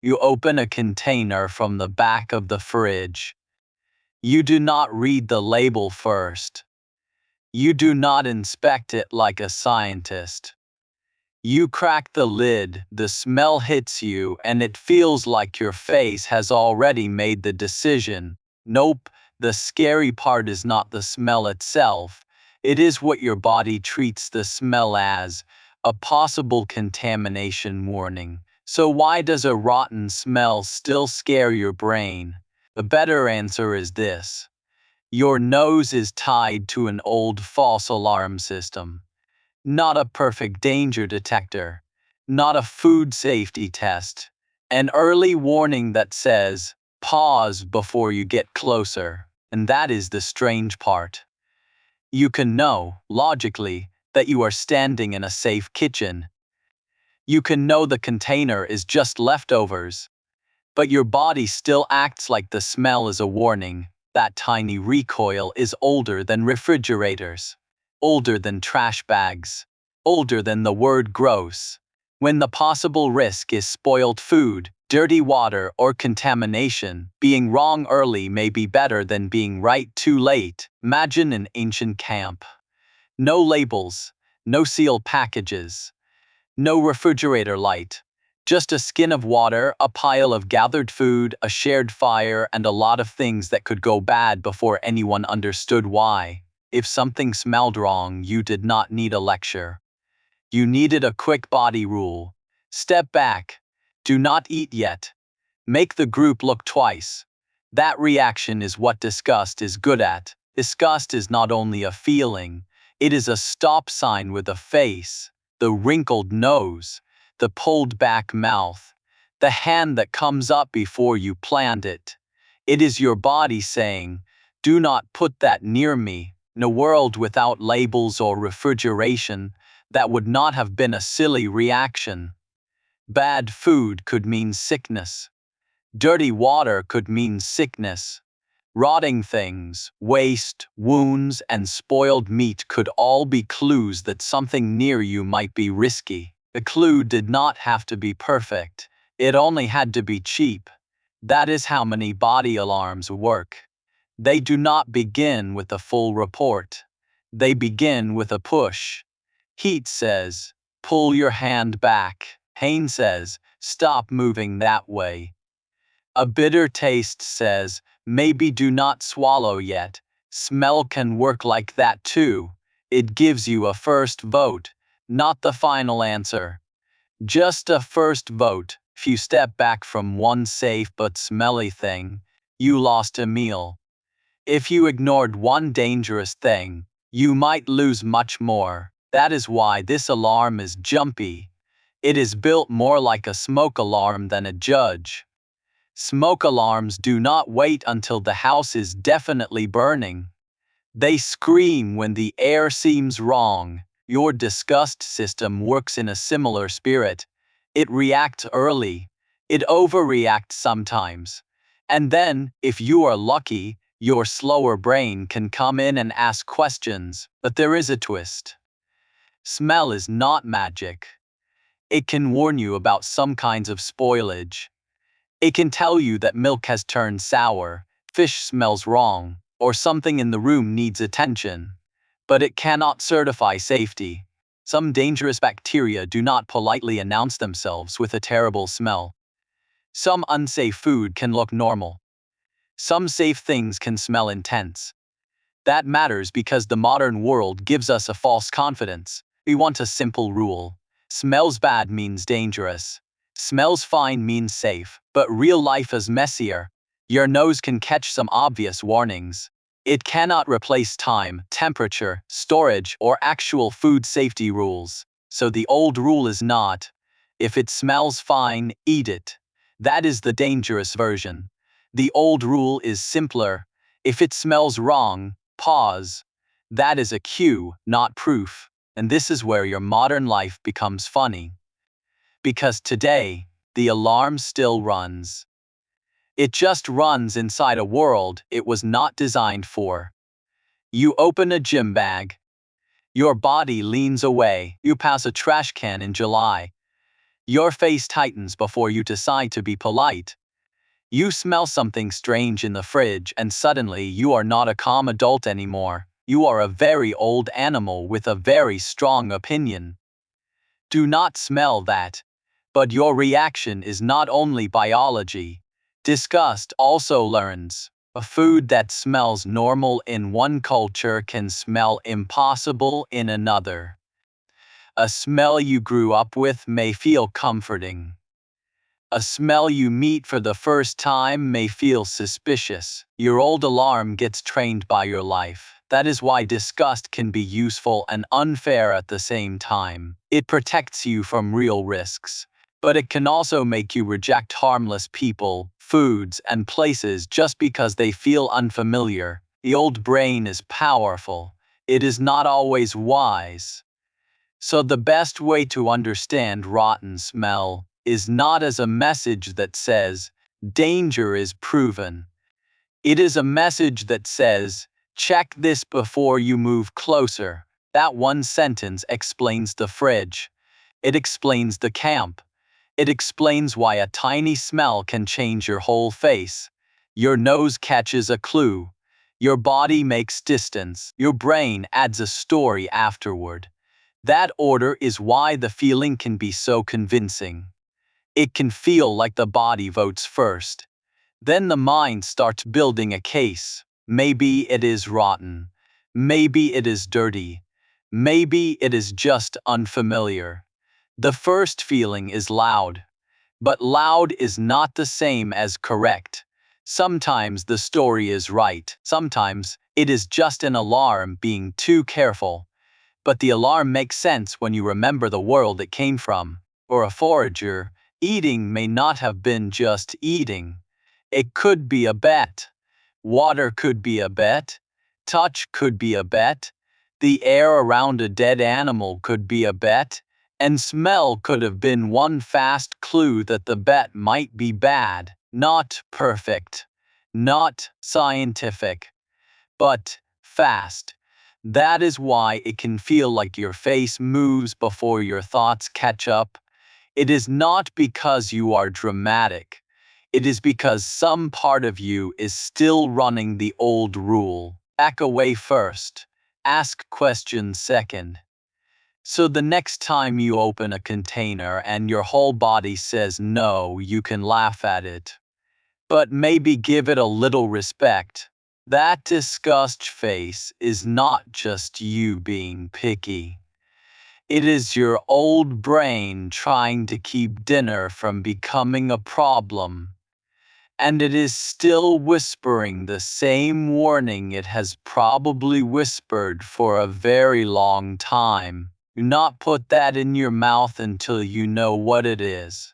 You open a container from the back of the fridge. You do not read the label first. You do not inspect it like a scientist. You crack the lid, the smell hits you, and it feels like your face has already made the decision. Nope, the scary part is not the smell itself. It is what your body treats the smell as, a possible contamination warning. So why does a rotten smell still scare your brain? The better answer is this. Your nose is tied to an old false alarm system. Not a perfect danger detector, not a food safety test, an early warning that says, pause before you get closer. And that is the strange part. You can know, logically, that you are standing in a safe kitchen. You can know the container is just leftovers. But your body still acts like the smell is a warning. That tiny recoil is older than refrigerators, older than trash bags, older than the word gross. When the possible risk is spoiled food, dirty water, or contamination, being wrong early may be better than being right too late. Imagine an ancient camp. No labels, no sealed packages, no refrigerator light. Just a skin of water, a pile of gathered food, a shared fire, and a lot of things that could go bad before anyone understood why. If something smelled wrong, you did not need a lecture. You needed a quick body rule. Step back. Do not eat yet. Make the group look twice. That reaction is what disgust is good at. Disgust is not only a feeling, it is a stop sign with a face. The wrinkled nose, the pulled back mouth, the hand that comes up before you planned it. It is your body saying, do not put that near me. In a world without labels or refrigeration, that would not have been a silly reaction. Bad food could mean sickness. Dirty water could mean sickness. Rotting things, waste, wounds, and spoiled meat could all be clues that something near you might be risky. The clue did not have to be perfect. It only had to be cheap. That is how many body alarms work. They do not begin with a full report. They begin with a push. Heat says, pull your hand back. Pain says, stop moving that way. A bitter taste says, maybe do not swallow yet. Smell can work like that too. It gives you a first vote, not the final answer. Just a first vote. If you step back from one safe but smelly thing, you lost a meal. If you ignored one dangerous thing, you might lose much more. That is why this alarm is jumpy. It is built more like a smoke alarm than a judge. Smoke alarms do not wait until the house is definitely burning. They scream when the air seems wrong. Your disgust system works in a similar spirit. It reacts early. It overreacts sometimes. And then, if you are lucky, your slower brain can come in and ask questions. But there is a twist. Smell is not magic. It can warn you about some kinds of spoilage. It can tell you that milk has turned sour, fish smells wrong, or something in the room needs attention. But it cannot certify safety. Some dangerous bacteria do not politely announce themselves with a terrible smell. Some unsafe food can look normal. Some safe things can smell intense. That matters because the modern world gives us a false confidence. We want a simple rule. Smells bad means dangerous. Smells fine means safe, but real life is messier. Your nose can catch some obvious warnings. It cannot replace time, temperature, storage, or actual food safety rules. So the old rule is not, if it smells fine, eat it. That is the dangerous version. The old rule is simpler. If it smells wrong, pause. That is a cue, not proof. And this is where your modern life becomes funny. Because today, the alarm still runs. It just runs inside a world it was not designed for. You open a gym bag. Your body leans away. You pass a trash can in July. Your face tightens before you decide to be polite. You smell something strange in the fridge and suddenly you are not a calm adult anymore. You are a very old animal with a very strong opinion. Do not smell that. But your reaction is not only biology. Disgust also learns. A food that smells normal in one culture can smell impossible in another. A smell you grew up with may feel comforting. A smell you meet for the first time may feel suspicious. Your old alarm gets trained by your life. That is why disgust can be useful and unfair at the same time. It protects you from real risks. But it can also make you reject harmless people, foods, and places just because they feel unfamiliar. The old brain is powerful. It is not always wise. So the best way to understand rotten smell is not as a message that says, danger is proven. It is a message that says, check this before you move closer. That one sentence explains the fridge. It explains the camp. It explains why a tiny smell can change your whole face. Your nose catches a clue. Your body makes distance. Your brain adds a story afterward. That order is why the feeling can be so convincing. It can feel like the body votes first. Then the mind starts building a case. Maybe it is rotten. Maybe it is dirty. Maybe it is just unfamiliar. The first feeling is loud. But loud is not the same as correct. Sometimes the story is right. Sometimes it is just an alarm being too careful. But the alarm makes sense when you remember the world it came from. For a forager, eating may not have been just eating. It could be a bet. Water could be a bet. Touch could be a bet. The air around a dead animal could be a bet. And smell could have been one fast clue that the bet might be bad, not perfect, not scientific, but fast. That is why it can feel like your face moves before your thoughts catch up. It is not because you are dramatic. It is because some part of you is still running the old rule. Back away first. Ask questions second. So the next time you open a container and your whole body says no, you can laugh at it. But maybe give it a little respect. That disgust face is not just you being picky. It is your old brain trying to keep dinner from becoming a problem. And it is still whispering the same warning it has probably whispered for a very long time. Do not put that in your mouth until you know what it is.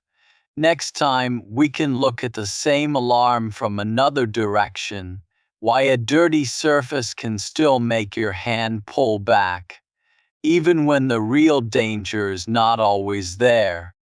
Next time, we can look at the same alarm from another direction. Why a dirty surface can still make your hand pull back, even when the real danger is not always there.